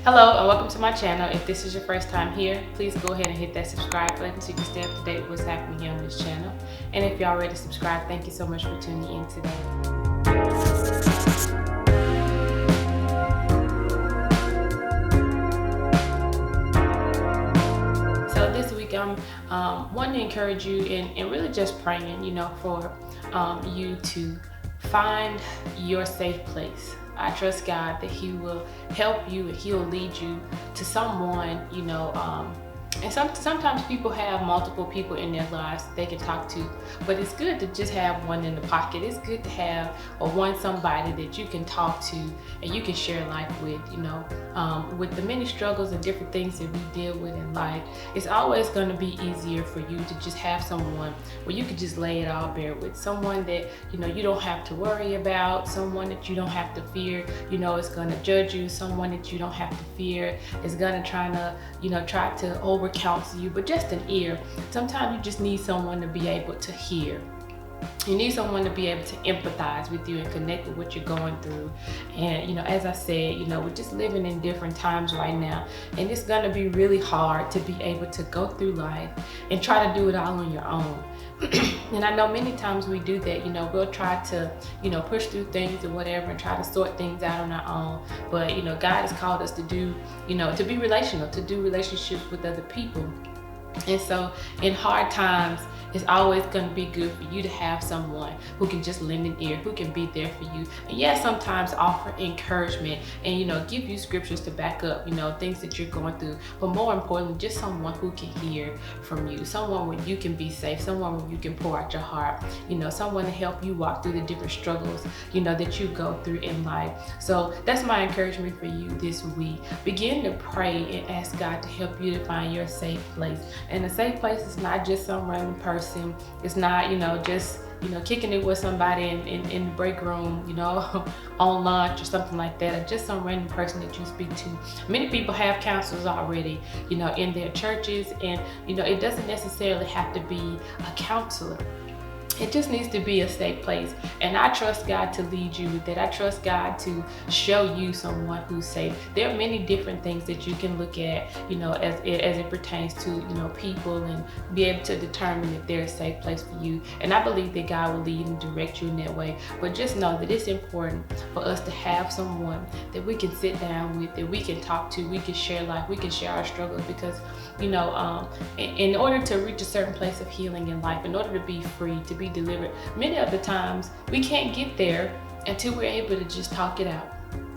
Hello and welcome to my channel. If this is your first time here, please go ahead and hit that subscribe button so you can stay up to date with what's happening here on this channel. And if you're already subscribed, thank you so much for tuning in today. So this week I'm wanting to encourage you and really just praying, for you to find your safe place. I trust God that He will help you and He'll lead you to someone, and sometimes people have multiple people in their lives they can talk to, but it's good to just have one in the pocket. It's good to have somebody that you can talk to and you can share life with. With the many struggles and different things that we deal with in life, it's always going to be easier for you to just have someone where you can just lay it all bare with, someone that you don't have to worry about, someone that you don't have to fear is going to judge you, someone that you don't have to fear is going to try to over counsel you, but just an ear. Sometimes you just need someone to be able to hear. You need someone to be able to empathize with you and connect with what you're going through. And as I said, we're just living in different times right now, and it's going to be really hard to be able to go through life and try to do it all on your own. And I know many times we do that. We'll try to push through things or whatever and try to sort things out on our own. But God has called us to do to be relational, to do relationships with other people. And so in hard times, it's always going to be good for you to have someone who can just lend an ear, who can be there for you. And yes, sometimes offer encouragement and, give you scriptures to back up, things that you're going through. But more importantly, just someone who can hear from you, someone where you can be safe, someone where you can pour out your heart, someone to help you walk through the different struggles, that you go through in life. So that's my encouragement for you this week. Begin to pray and ask God to help you to find your safe place. And a safe place is not just some random person. It's not, just kicking it with somebody in the break room, on lunch or something like that, or just some random person that you speak to. Many people have counselors already, in their churches, and it doesn't necessarily have to be a counselor. It just needs to be a safe place. And I trust God to lead you with that. I trust God to show you someone who's safe. There are many different things that you can look at, as it pertains to, people, and be able to determine if they're a safe place for you. And I believe that God will lead and direct you in that way. But just know that it's important for us to have someone that we can sit down with, that we can talk to, we can share life, we can share our struggles, because, in order to reach a certain place of healing in life, in order to be free, to be delivered, many of the times we can't get there until we're able to just talk it out.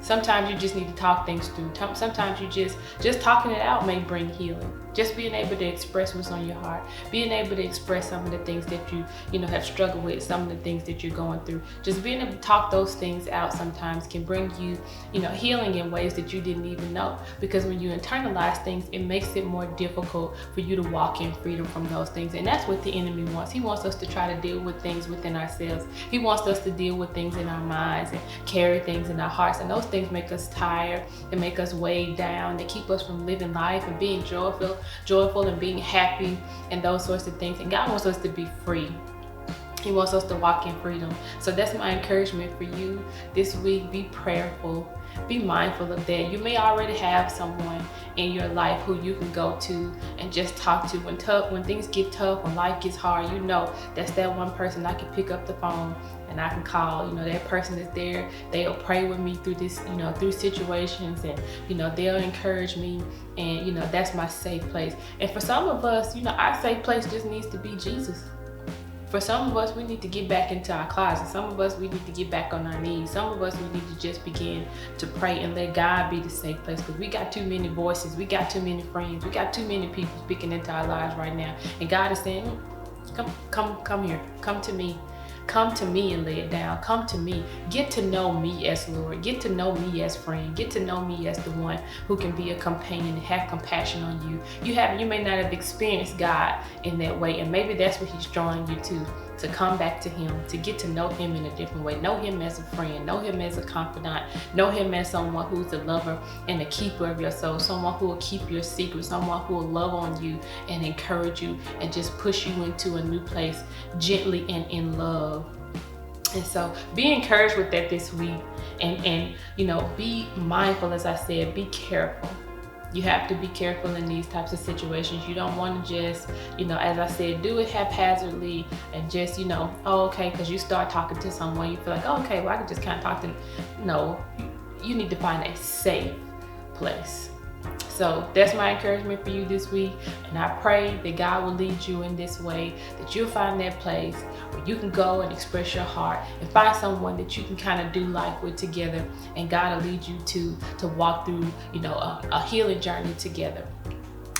Sometimes you just need to talk things through. Sometimes you just talking it out may bring healing. Just being able to express what's on your heart, being able to express some of the things that you have struggled with, some of the things that you're going through. Just being able to talk those things out sometimes can bring you, healing in ways that you didn't even know. Because when you internalize things, it makes it more difficult for you to walk in freedom from those things. And that's what the enemy wants. He wants us to try to deal with things within ourselves. He wants us to deal with things in our minds and carry things in our hearts. And those things make us tired. They make us weighed down. They keep us from living life and being joyful and being happy and those sorts of things. And God wants us to be free. He wants us to walk in freedom. So that's my encouragement for you this week. Be prayerful. Be mindful of that. You may already have someone in your life who you can go to and just talk to when things get tough, when life gets hard. That's that one person I can pick up the phone and I can call. That person is there. They'll pray with me through this, through situations, and they'll encourage me, and that's my safe place. And for some of us, our safe place just needs to be Jesus. For some of us, we need to get back into our closet. Some of us, we need to get back on our knees. Some of us, we need to just begin to pray and let God be the safe place, because we got too many voices. We got too many friends. We got too many people speaking into our lives right now. And God is saying, come here. Come to me. Come to me and lay it down. Come to me. Get to know me as Lord. Get to know me as friend. Get to know me as the one who can be a companion and have compassion on you. You may not have experienced God in that way, and maybe that's what He's drawing you to come back to Him, to get to know Him in a different way. Know Him as a friend. Know Him as a confidant. Know Him as someone who's a lover and a keeper of your soul. Someone who will keep your secrets. Someone who will love on you and encourage you and just push you into a new place gently and in love. And so be encouraged with that this week, and you know, be mindful, as I said, be careful. You have to be careful in these types of situations. You don't want to just, you know, as I said, do it haphazardly and just, you know, oh, okay, because you start talking to someone, you feel like, oh, okay, well, I can just kind of talk to them. No, you need to find a safe place. So that's my encouragement for you this week. And I pray that God will lead you in this way, that you'll find that place where you can go and express your heart and find someone that you can kind of do life with together. And God will lead you to walk through, you know, a healing journey together.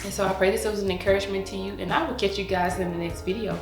And so I pray this was an encouragement to you, and I will catch you guys in the next video.